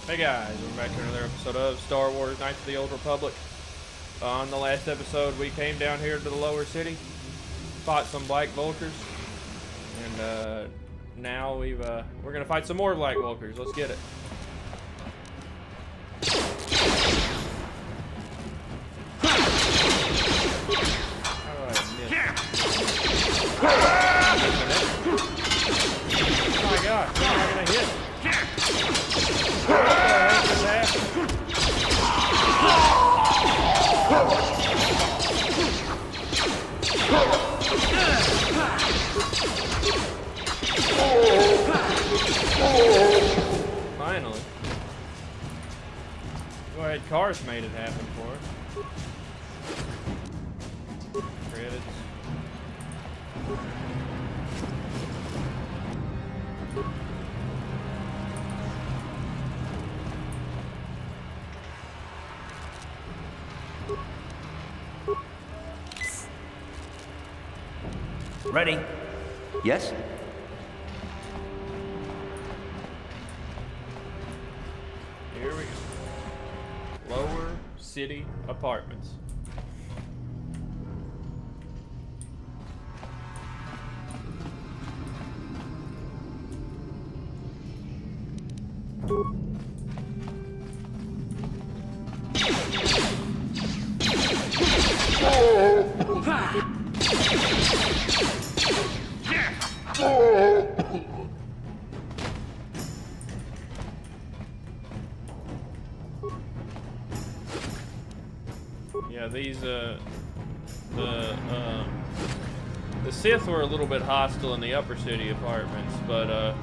Hey guys, we're back to another episode of Star Wars Knights of the Old Republic. On the last episode, we came down here to the lower city, fought some black Vulkars, and now we're gonna fight some more black Vulkars. Let's get it. How do I miss? Oh my god, how am I gonna hit? What the heck just happened? Finally. Go ahead, Carth made it happen for us. Credits. Ready? Yes? Here we go. Lower City Apartments. Yeah, these the Sith were a little bit hostile in the upper city apartments, but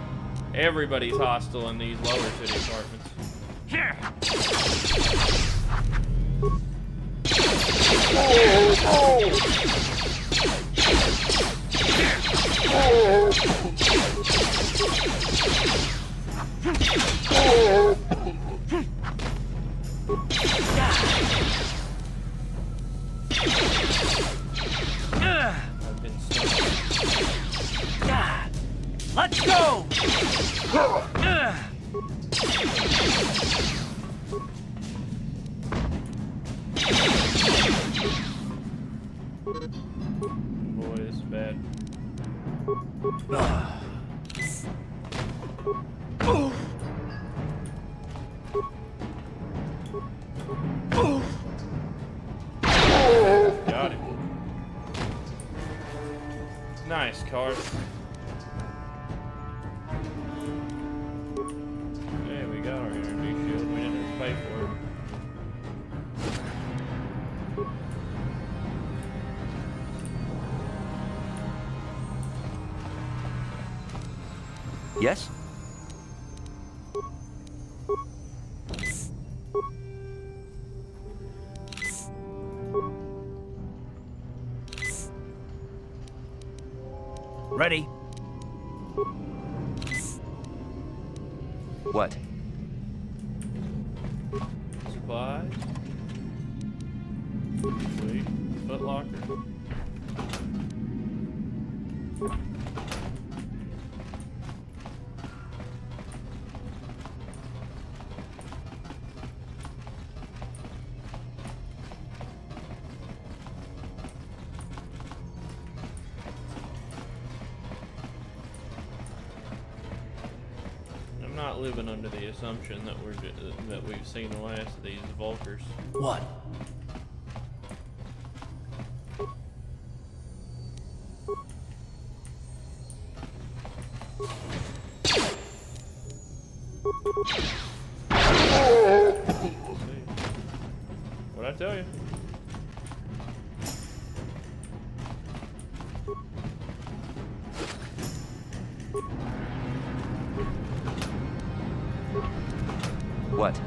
everybody's hostile in these lower city apartments. I've been stuck. Let's go! Boy, this is bad. Got him. Nice, Carth. Hey, we got our energy shield. We didn't have to pay for it. Yes? Ready? What? Supplies. Sweet. Footlocker. I'm not living under the assumption that we've seen the last of these Vulkars. What? What'd I tell you? What?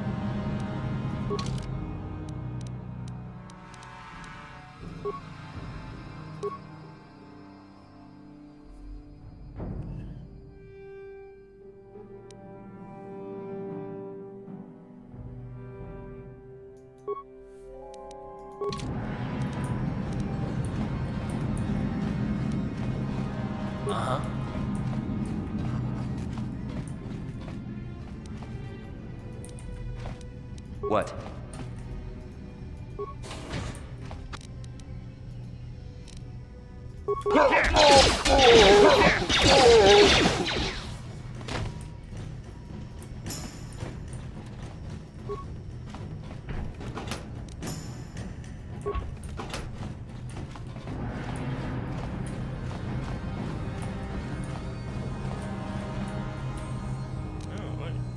Uh-huh. What?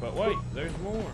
But wait, there's more.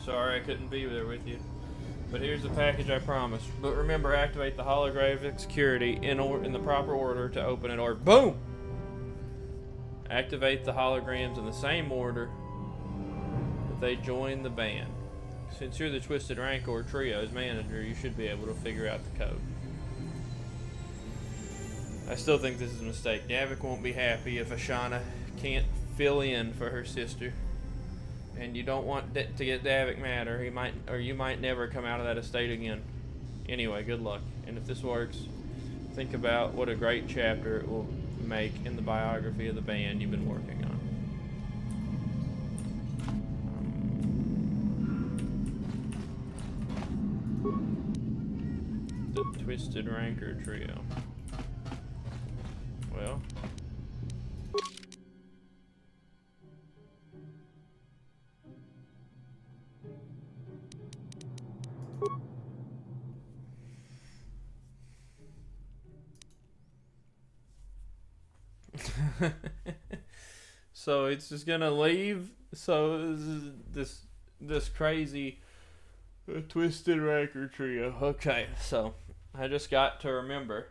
Sorry I couldn't be there with you. But here's the package I promised. But remember, activate the holographic security in the proper order to open it, or boom! Activate the holograms in the same order that they join the band. Since you're the Twisted Rancor Trio's manager, you should be able to figure out the code. I still think this is a mistake. Davik won't be happy if Ashana can't fill in for her sister. And you don't want to get Davik mad, or you might never come out of that estate again. Anyway, good luck. And if this works, think about what a great chapter it will make in the biography of the band you've been working on. The Twisted Rancor Trio. Well. So it's just gonna leave. So this crazy Twisted Rancor Trio. Okay, so I just got to remember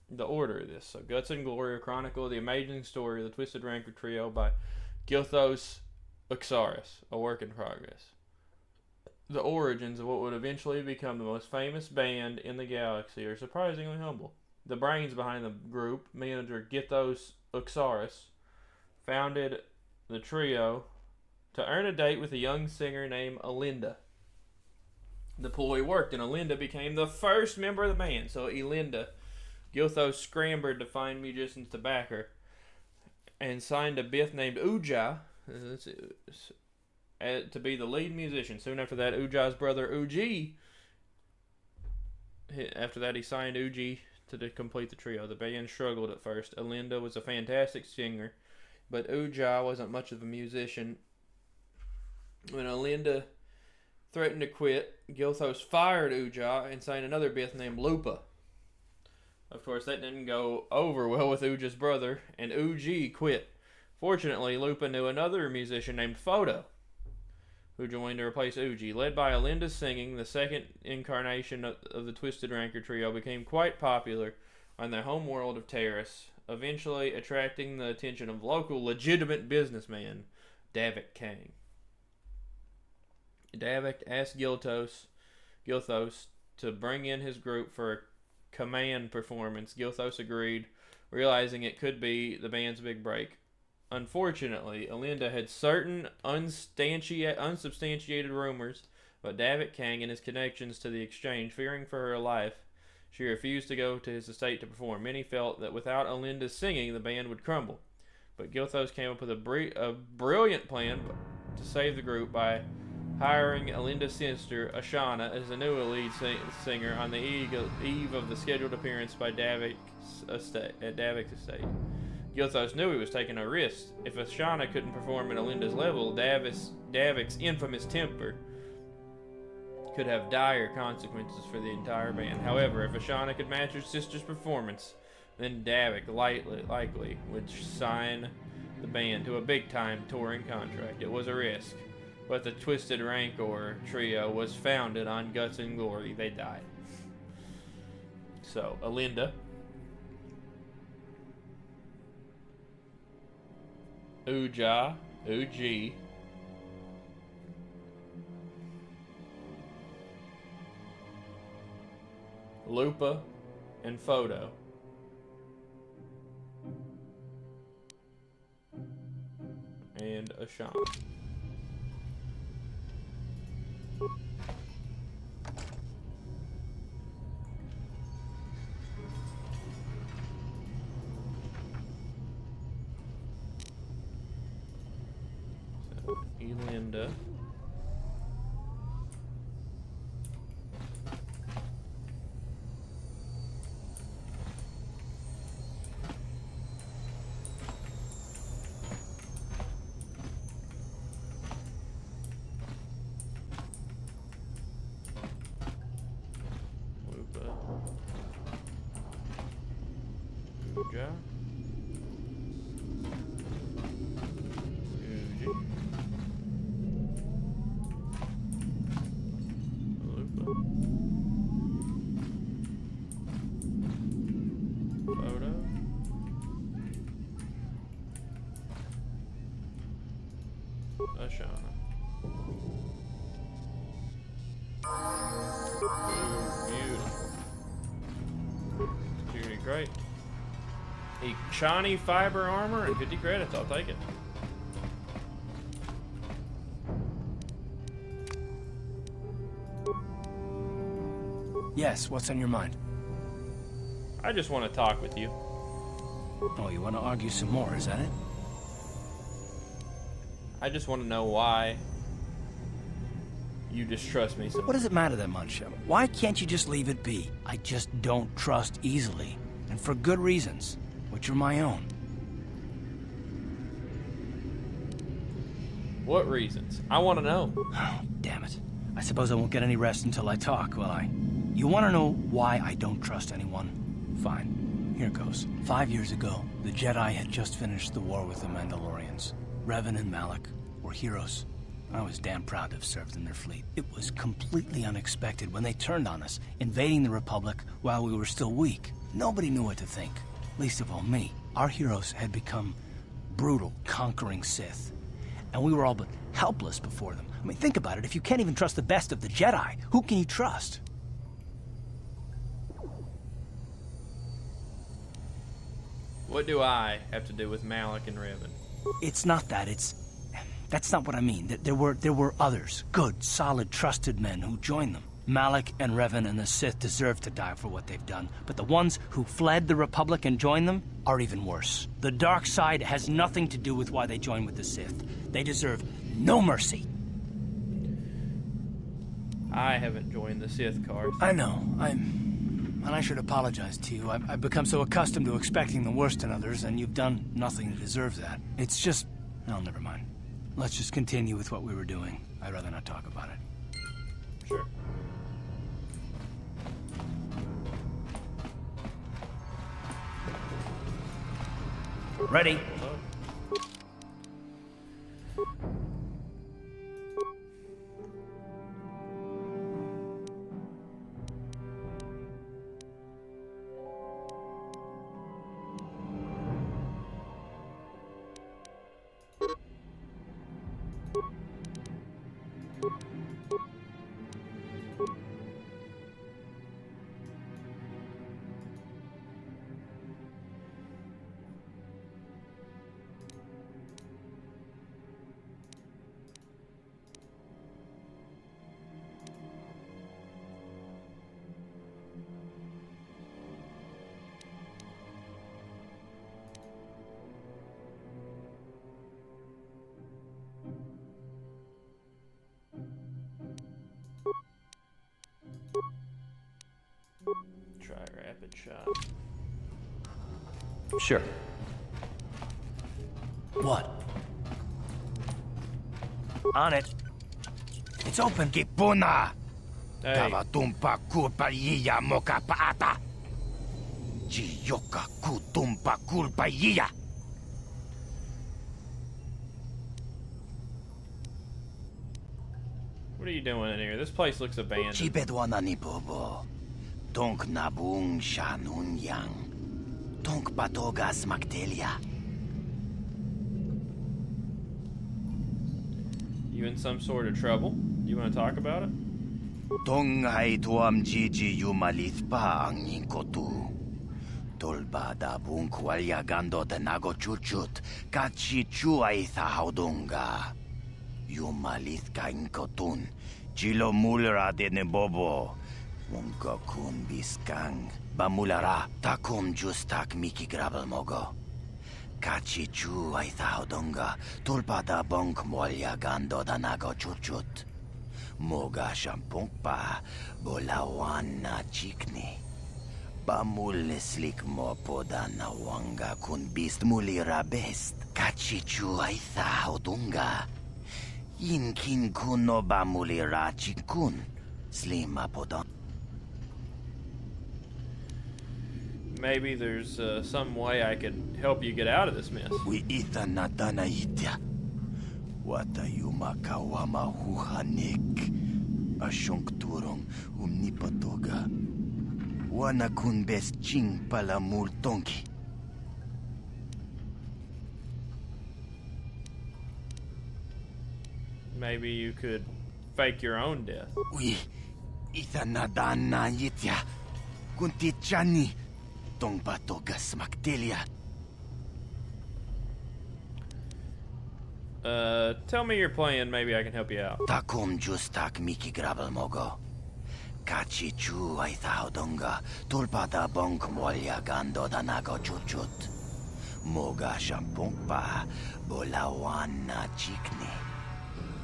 the order of this. So Guts and Glory, a chronicle of the amazing story of the Twisted Rancor Trio by Gilthos Uxaris, a work in progress. The origins of what would eventually become the most famous band in the galaxy are surprisingly humble. The brains behind the group, manager Githos Uxaris, founded the trio to earn a date with a young singer named Elinda. The ploy worked, and Elinda became the first member of the band. So Elinda, Gilthos scrambled to find musicians to back her, and signed a Bith named Uja to be the lead musician. Soon after that, Uja's brother Uji, after that he signed Uji to complete the trio. The band struggled at first. Elinda was a fantastic singer, but Uja wasn't much of a musician. When Elinda threatened to quit, Gilthos fired Uja and signed another Bith named Lupa. Of course, that didn't go over well with Uja's brother, and Uji quit. Fortunately, Lupa knew another musician named Photo, who joined to replace Uji. Led by Elinda's singing, the second incarnation of the Twisted Rancor Trio became quite popular on their home world of Terrace, eventually attracting the attention of local legitimate businessman Davik Kang. Davik asked Gilthos to bring in his group for a command performance. Gilthos agreed, realizing it could be the band's big break. Unfortunately, Elinda had certain unsubstantiated rumors about Davik Kang and his connections to the exchange. Fearing for her life, she refused to go to his estate to perform. Many felt that without Elinda's singing, the band would crumble. But Gilthos came up with a brilliant plan to save the group by hiring Elinda's sister, Ashana, as the new lead singer on the eve of the scheduled appearance by Davik's estate. Gilthos knew he was taking a risk. If Ashana couldn't perform at Elinda's level, Davik's infamous temper could have dire consequences for the entire band. However, if Ashana could match her sister's performance, then Davik likely would sign the band to a big-time touring contract. It was a risk, but the Twisted Rancor Trio was founded on Guts and Glory. They died. So, Elinda Uja, Uji. Lupa, and Photo. And Ashan. So, Elinda. Uja. Uji. Lupa. Photo. Ashana. Beautiful. Security, great. Shiny fiber armor and 50 credits. I'll take it. Yes, what's on your mind? I just want to talk with you. Oh, you want to argue some more, is that it? I just want to know why you distrust me so. What does it matter that much? Why can't you just leave it be? I just don't trust easily, and for good reasons, which are my own. What reasons? I want to know. Oh, damn it. I suppose I won't get any rest until I talk, will I? You want to know why I don't trust anyone? Fine. Here goes. 5 years ago, the Jedi had just finished the war with the Mandalorians. Revan and Malak were heroes. I was damn proud to have served in their fleet. It was completely unexpected when they turned on us, invading the Republic while we were still weak. Nobody knew what to think, least of all me. Our heroes had become brutal, conquering Sith, and we were all but helpless before them. I mean, think about it. If you can't even trust the best of the Jedi, who can you trust? What do I have to do with Malak and Revan? It's not that. That's not what I mean. There were others, good, solid, trusted men who joined them. Malak and Revan and the Sith deserve to die for what they've done, but the ones who fled the Republic and joined them are even worse. The dark side has nothing to do with why they joined with the Sith. They deserve no mercy. I haven't joined the Sith, Carth. I know. And I should apologize to you. I've become so accustomed to expecting the worst in others, and you've done nothing to deserve that. It's just... Oh, never mind. Let's just continue with what we were doing. I'd rather not talk about it. Sure. Ready? Try rapid shot. Sure. What? On it. It's open. Kipuna! Hey, Tavatumpa kulpayiya moka paata! Chiyoka kutumpa kulpayiya! what are you doing in here? This place looks abandoned. Chibedwana ni bobo. Tonk nabung shanun yang. Tonk patogas magdelia. You in some sort of trouble? You want to talk about it? Tonghay tuam Gigi yumalit pa ang ningkotu. Tolbada bunk walyagando tenago chuchut, kachichu ay thaudunga. Yumalit ka inkotun, chilo mulra de nebobo. Munka kun biskang, bamulara, takum justak miki grabel mogo. Kachichu ay thaudunga, tolbada bunk walyagando tenago chuchut. Moga shampong pa, bolawan na chikni. Bamuleslik mo poda na wanga kun bist mulira best. Kachichu ay thaudunga. Inkin kuno bamulira chikun. Slima podon. Maybe there's some way I could help you get out of this mess. We ita na dana itya. Wata yumakawama huhanik. Asyong turong umnipatoga. Wana kun best ching pala multonki. Maybe you could fake your own death. We ita na dana itya. Kunti chani. Tong patoga smaktelia. Tell me your plan, maybe I can help you out. Takum justak miki grabel mogo. Kachichu ay thaudonga. Tulpada bonk molya gando danago chuchut. Moga shampong pa. Bolawan na chikni.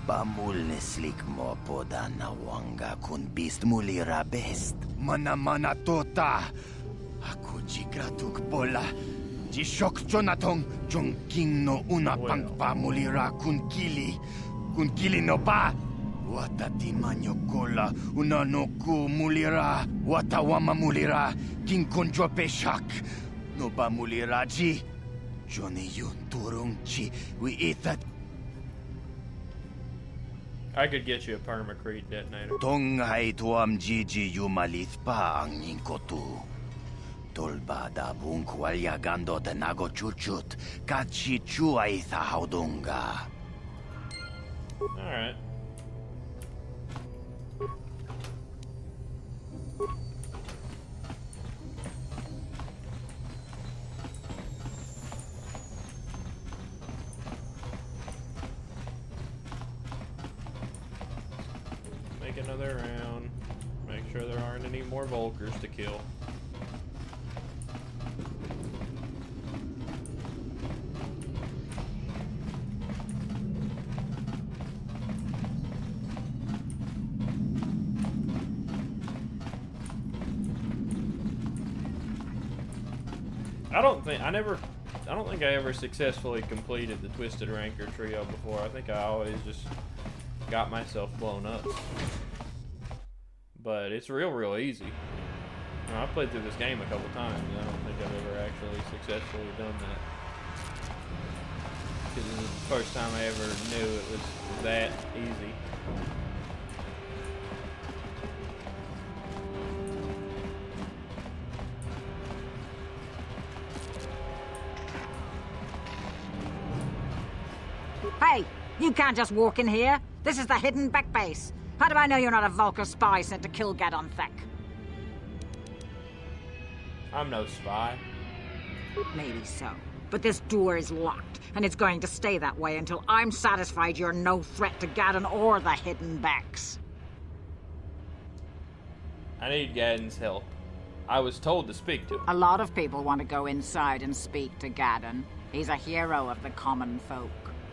Bamul neslik mo poda na wanga kun bist mulira best. Mana tota. Ako jigratuk bola. Jishok Jonatong Jongking no una pangpamulira kun kili no pa. Wata timanyo kola una no ku mulira. Wata wama mulira king konjo peshak. No ba mulira ji. Johnny yun turong chi we eat that. I could get you a permacrete detonator. Tonghay tuam Gigi yumalit pa ang ningkotu. Tolbada bunk walyagando tenago chuchut, kachichu ay thaudunga. Alright. Make another round. Make sure there aren't any more Vulkars to kill. I don't think I ever successfully completed the Twisted Ranker trio before. I think I always just got myself blown up. But it's real easy. I've played through this game a couple times, and I don't think I've ever actually successfully done that. Because this is the first time I ever knew it was that easy. Hey, you can't just walk in here. This is the Hidden Bek base. How do I know you're not a Vulkar spy sent to kill Gadon Thek? I'm no spy. Maybe so. But this door is locked, and it's going to stay that way until I'm satisfied you're no threat to Gadon or the Hidden Beks. I need Gadon's help. I was told to speak to him. A lot of people want to go inside and speak to Gadon. He's a hero of the common folk.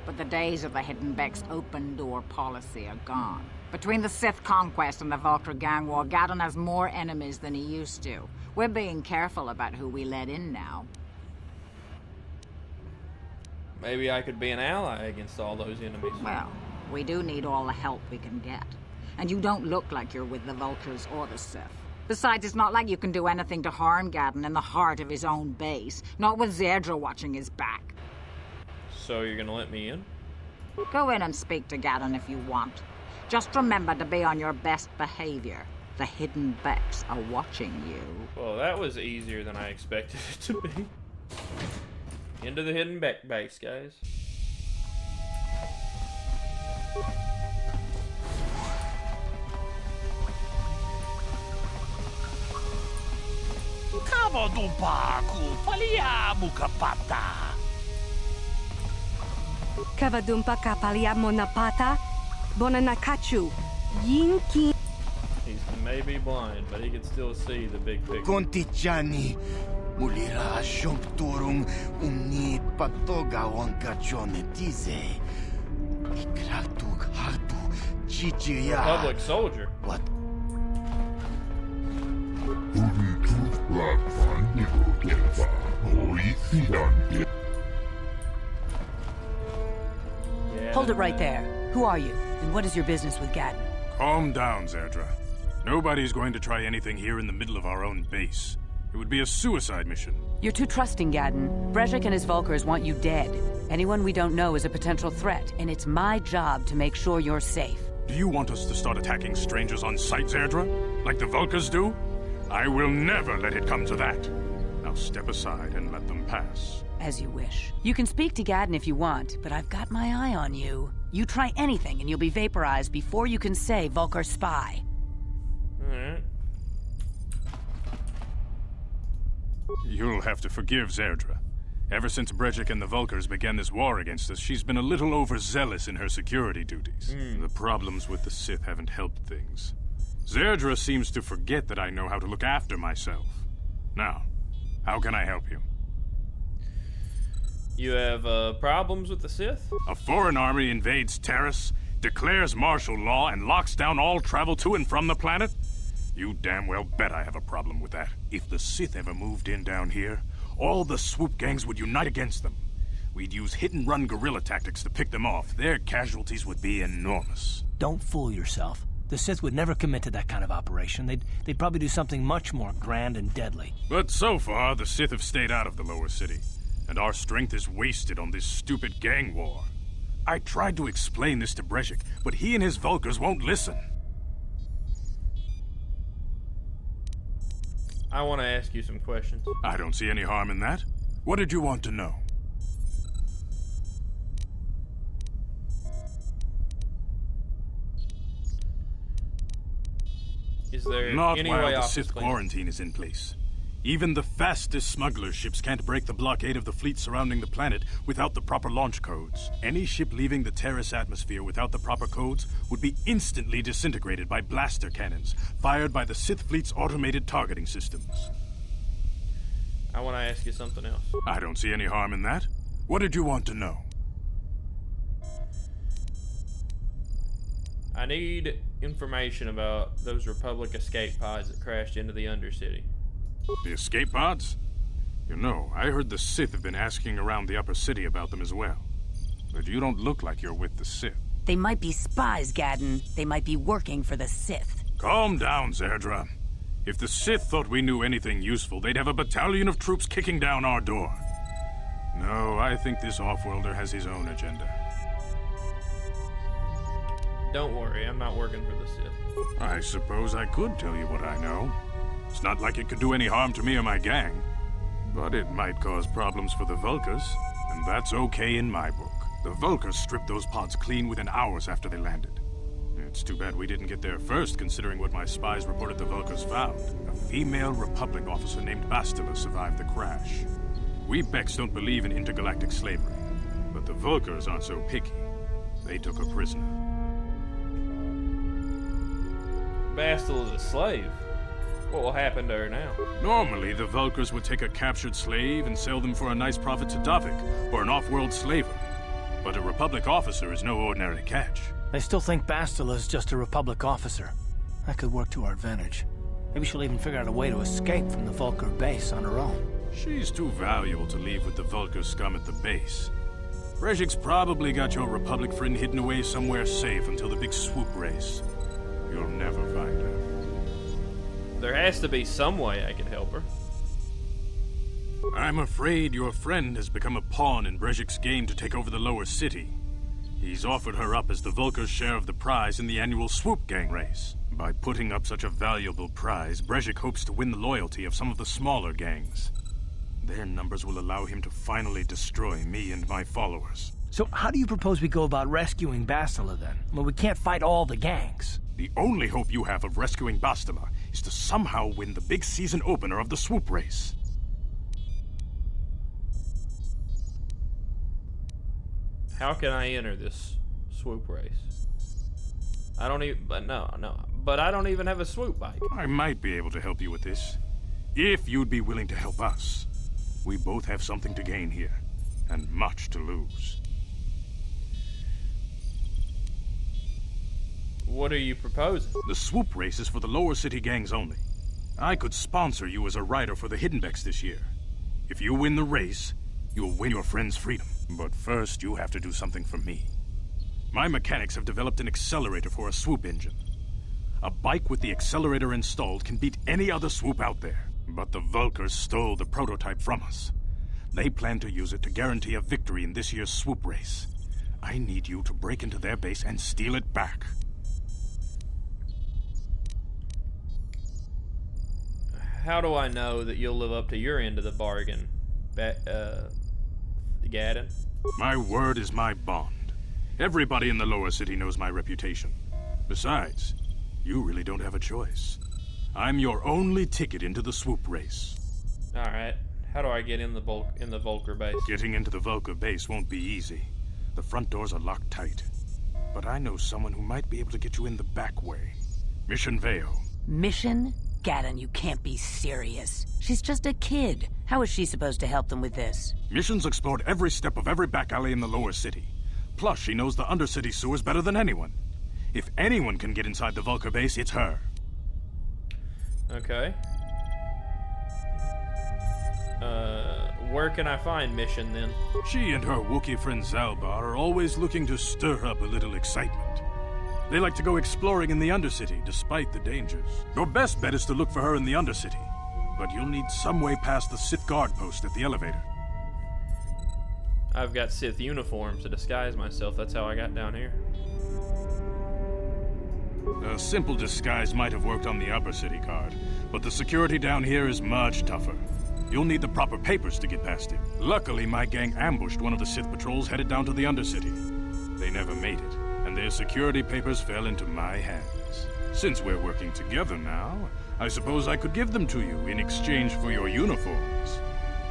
But the days of the Hidden Bek's open-door policy are gone. Between the Sith conquest and the Vulkar gang war, Gadon has more enemies than he used to. We're being careful about who we let in now. Maybe I could be an ally against all those enemies. Well, we do need all the help we can get. And you don't look like you're with the Vulkars or the Sith. Besides, it's not like you can do anything to harm Gadon in the heart of his own base. Not with Zedra watching his back. So you're gonna let me in? Go in and speak to Gadon if you want. Just remember to be on your best behavior. The Hidden Beks are watching you. Well, that was easier than I expected it to be. Into the Hidden Bek base, guys. Kavadumpa kapalia monapata, bonanakachu, yinki. He may be blind, but he can still see the big picture. Contichani, mulira juncturum umni patoga wankachone tize. Ikratug hartu chichiya. Public soldier. What? Hold it right there. Who are you, and what is your business with Gadon? Calm down, Zerdra. Nobody's going to try anything here in the middle of our own base. It would be a suicide mission. You're too trusting, Gadon. Brejik and his Vulkars want you dead. Anyone we don't know is a potential threat, and it's my job to make sure you're safe. Do you want us to start attacking strangers on sight, Zerdra? Like the Vulkars do? I will never let it come to that. Now step aside and let them pass. As you wish. You can speak to Gadon if you want, but I've got my eye on you. You try anything and you'll be vaporized before you can say Vulkar spy. Alright. You'll have to forgive Zerdra. Ever since Brejik and the Vulkars began this war against us, she's been a little overzealous in her security duties. The problems with the Sith haven't helped things. Zerdra seems to forget that I know how to look after myself. Now, how can I help you? You have problems with the Sith? A foreign army invades Terrace, declares martial law, and locks down all travel to and from the planet? You damn well bet I have a problem with that. If the Sith ever moved in down here, all the swoop gangs would unite against them. We'd use hit-and-run guerrilla tactics to pick them off. Their casualties would be enormous. Don't fool yourself. The Sith would never commit to that kind of operation. They'd probably do something much more grand and deadly. But so far, the Sith have stayed out of the lower city, and our strength is wasted on this stupid gang war. I tried to explain this to Brejik, but he and his Vulkars won't listen. I want to ask you some questions. I don't see any harm in that. What did you want to know? Is there Not any while way the off Sith this planet? quarantine is in place. Even the fastest smuggler ships can't break the blockade of the fleet surrounding the planet without the proper launch codes. Any ship leaving the Terrace atmosphere without the proper codes would be instantly disintegrated by blaster cannons fired by the Sith fleet's automated targeting systems. I want to ask you something else. I don't see any harm in that. What did you want to know? I need information about those Republic escape pods that crashed into the Undercity. The escape pods? You know, I heard the Sith have been asking around the upper city about them as well. But you don't look like you're with the Sith. They might be spies, Gadon. They might be working for the Sith. Calm down, Zerdra. If the Sith thought we knew anything useful, they'd have a battalion of troops kicking down our door. No, I think this off-worlder has his own agenda. Don't worry, I'm not working for the Sith. I suppose I could tell you what I know. It's not like it could do any harm to me or my gang. But it might cause problems for the Vulkars, and that's okay in my book. The Vulkars stripped those pods clean within hours after they landed. It's too bad we didn't get there first, considering what my spies reported the Vulkars found. A female Republic officer named Bastila survived the crash. We Beks don't believe in intergalactic slavery, but the Vulkars aren't so picky. They took her prisoner. Bastila is a slave. What will happen to her now? Normally, the Vulkars would take a captured slave and sell them for a nice profit to Davik, or an off-world slaver. But a Republic officer is no ordinary catch. They still think Bastila is just a Republic officer. That could work to our advantage. Maybe she'll even figure out a way to escape from the Vulkar base on her own. She's too valuable to leave with the Vulkar scum at the base. Brejik's probably got your Republic friend hidden away somewhere safe until the big swoop race. You'll never find her. There has to be some way I can help her. I'm afraid your friend has become a pawn in Brejik's game to take over the lower city. He's offered her up as the Vulkar's share of the prize in the annual swoop gang race. By putting up such a valuable prize, Brejik hopes to win the loyalty of some of the smaller gangs. Their numbers will allow him to finally destroy me and my followers. So how do you propose we go about rescuing Bastila then? Well, we can't fight all the gangs. The only hope you have of rescuing Bastila is to somehow win the big season opener of the swoop race. How can I enter this swoop race? I don't even, but but I don't even have a swoop bike. I might be able to help you with this, if you'd be willing to help us. We both have something to gain here, and much to lose. What are you proposing? The swoop race is for the lower city gangs only. I could sponsor you as a rider for the Hidden Beks this year. If you win the race, you'll win your friend's freedom. But first, you have to do something for me. My mechanics have developed an accelerator for a swoop engine. A bike with the accelerator installed can beat any other swoop out there. But the Vulkars stole the prototype from us. They plan to use it to guarantee a victory in this year's swoop race. I need you to break into their base and steal it back. How do I know that you'll live up to your end of the bargain, Gadon? My word is my bond. Everybody in the lower city knows my reputation. Besides, you really don't have a choice. I'm your only ticket into the swoop race. Alright. How do I get in the Vulkar base? Getting into the Vulkar base won't be easy. The front doors are locked tight. But I know someone who might be able to get you in the back way. Mission Veo. Mission? Gadon, you can't be serious. She's just a kid. How is she supposed to help them with this? Mission's explored every step of every back alley in the lower city. Plus, she knows the undercity sewers better than anyone. If anyone can get inside the Vulkar base, it's her. Okay. Where can I find Mission then? She and her Wookiee friend Zalbar are always looking to stir up a little excitement. They like to go exploring in the Undercity, despite the dangers. Your best bet is to look for her in the Undercity, but you'll need some way past the Sith guard post at the elevator. I've got Sith uniforms to disguise myself. That's how I got down here. A simple disguise might have worked on the upper city guard, but the security down here is much tougher. You'll need the proper papers to get past it. Luckily, my gang ambushed one of the Sith patrols headed down to the Undercity. They never made it, and their security papers fell into my hands. Since we're working together now, I suppose I could give them to you in exchange for your uniforms.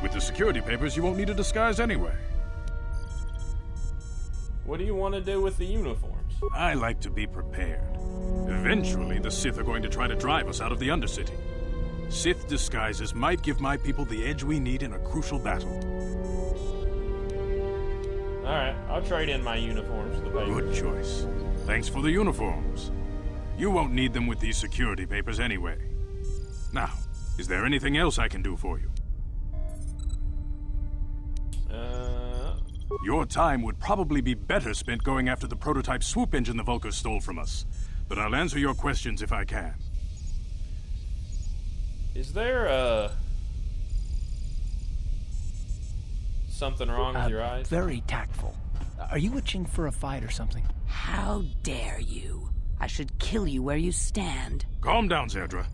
With the security papers, you won't need a disguise anyway. What do you want to do with the uniforms? I like to be prepared. Eventually, the Sith are going to try to drive us out of the Undercity. Sith disguises might give my people the edge we need in a crucial battle. Alright, I'll trade in my uniforms for the papers. Good choice. Thanks for the uniforms. You won't need them with these security papers anyway. Now, is there anything else I can do for you? Your time would probably be better spent going after the prototype swoop engine the Vulkars stole from us. But I'll answer your questions if I can. Is there, something wrong with your eyes? Very tactful. Are you itching for a fight or something? How dare you? I should kill you where you stand. Calm down, Zerdra.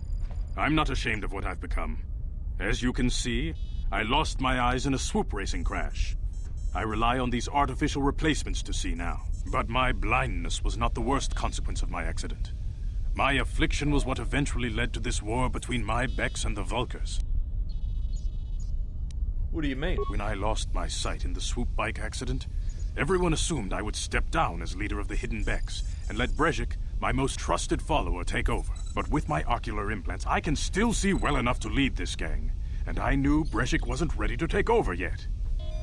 I'm not ashamed of what I've become. As you can see, I lost my eyes in a swoop racing crash. I rely on these artificial replacements to see now. But my blindness was not the worst consequence of my accident. My affliction was what eventually led to this war between my Beks and the Vulkars. What do you mean? When I lost my sight in the swoop bike accident, everyone assumed I would step down as leader of the Hidden Beks and let Brejik, my most trusted follower, take over. But with my ocular implants, I can still see well enough to lead this gang, and I knew Brejik wasn't ready to take over yet.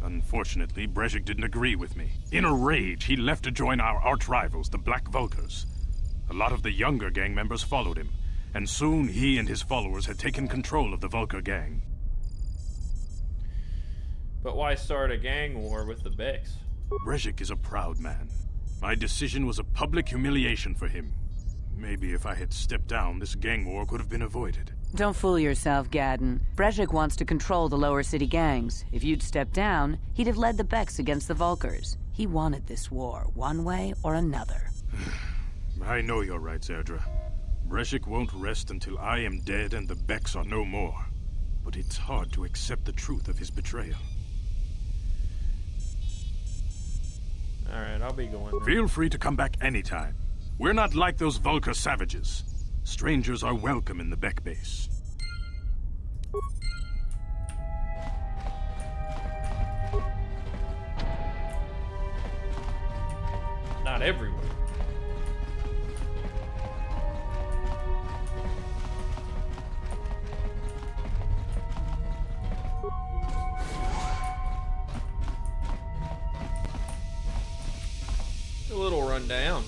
Unfortunately, Brejik didn't agree with me. In a rage, he left to join our arch-rivals, the Black Vulkars. A lot of the younger gang members followed him, and soon he and his followers had taken control of the Vulkar gang. But why start a gang war with the Beks? Brejik is a proud man. My decision was a public humiliation for him. Maybe if I had stepped down, this gang war could have been avoided. Don't fool yourself, Gadon. Brejik wants to control the lower city gangs. If you'd stepped down, he'd have led the Beks against the Vulkars. He wanted this war, one way or another. I know you're right, Zerdra. Brejik won't rest until I am dead and the Beks are no more. But it's hard to accept the truth of his betrayal. Alright, I'll be going. Feel free to come back anytime. We're not like those Vulkar savages. Strangers are welcome in the Bek base. Not everyone. A little rundown.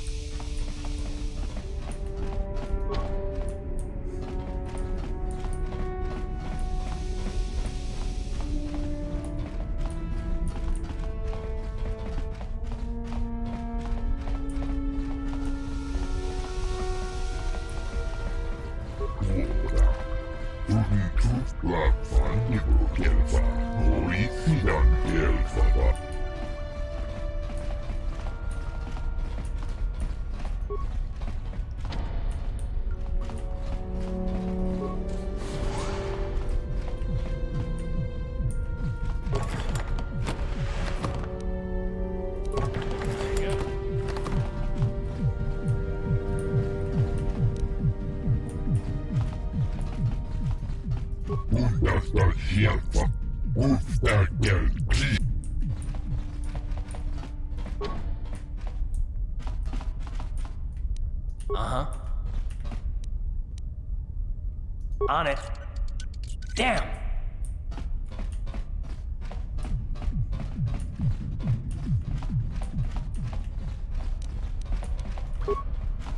Uh-huh. On it. Damn!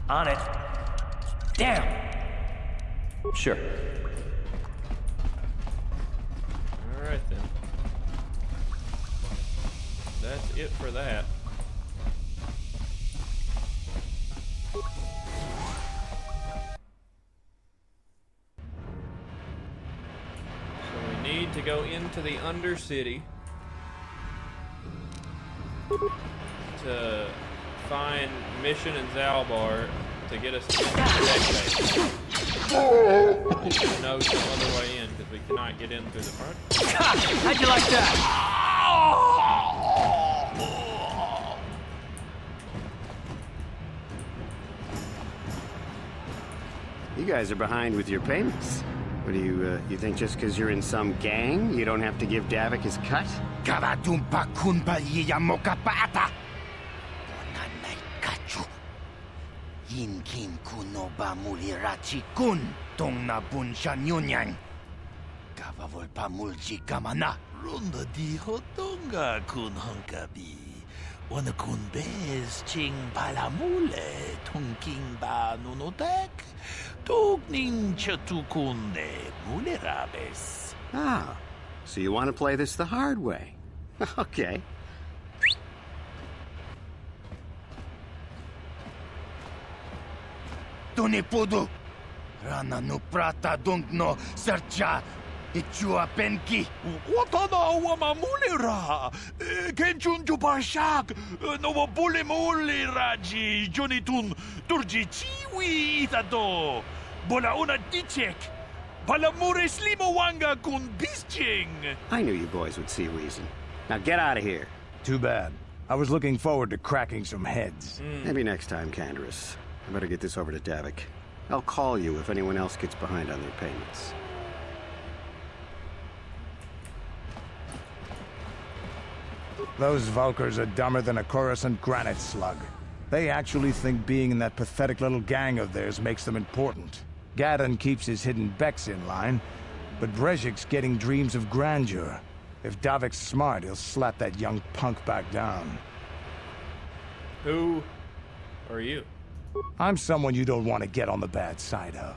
On it. Damn! Sure. Alright then. That's it for that. To go into the Undercity to find Mission and Zalbar to get us into the Bek base. There's no some other way in because we cannot get in through the front. How'd you like that? You guys are behind with your payments. What do you think just because you're in some gang, you don't have to give Davik his cut? Karadumpa kunpa yiyamoka paata. Bonanay kachu. Yinkin kunoba mulirachi kun. Tong na bunsha nyunyang. Kavavol pamulchi kamana. Runda di hotonga kun honkabi. Wana kun bez ching palamule. Tungking ba nunotek. Tugning chatukunde mulerabes. Ah, so you want to play this the hard way? Okay. Tunipudu. Rana no prata dungno sercha. Ichua penki. Watana wama mulera. Kenchun jupashak. No bule muli raji. Jonitun turji chiwi itado. Bola una tichek. Palamure slimo wanga kun bisching. I knew you boys would see reason. Now get out of here. Too bad. I was looking forward to cracking some heads. Maybe next time, Canderous. I better get this over to Davik. I'll call you if anyone else gets behind on their payments. Those Vulkars are dumber than a Coruscant granite slug. They actually think being in that pathetic little gang of theirs makes them important. Gadon keeps his hidden Beks in line, but Brezhik's getting dreams of grandeur. If Davik's smart, he'll slap that young punk back down. Who are you? I'm someone you don't want to get on the bad side of.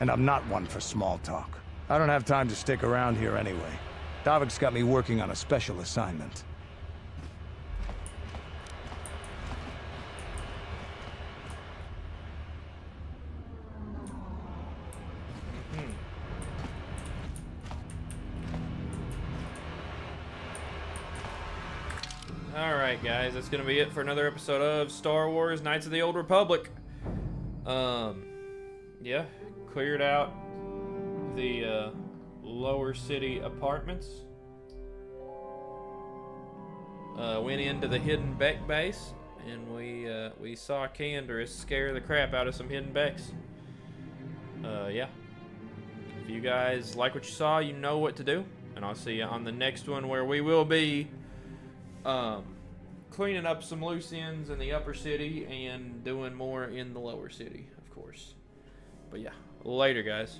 And I'm not one for small talk. I don't have time to stick around here anyway. Davik's got me working on a special assignment. Alright guys, that's gonna be it for another episode of Star Wars Knights of the Old Republic. Yeah, cleared out the lower city apartments. Went into the Hidden Bek base, and we saw Canderous scare the crap out of some Hidden Beks. yeah. If you guys like what you saw, you know what to do. And I'll see you on the next one, where we will be cleaning up some loose ends in the upper city and doing more in the lower city, of course. But yeah, later, guys.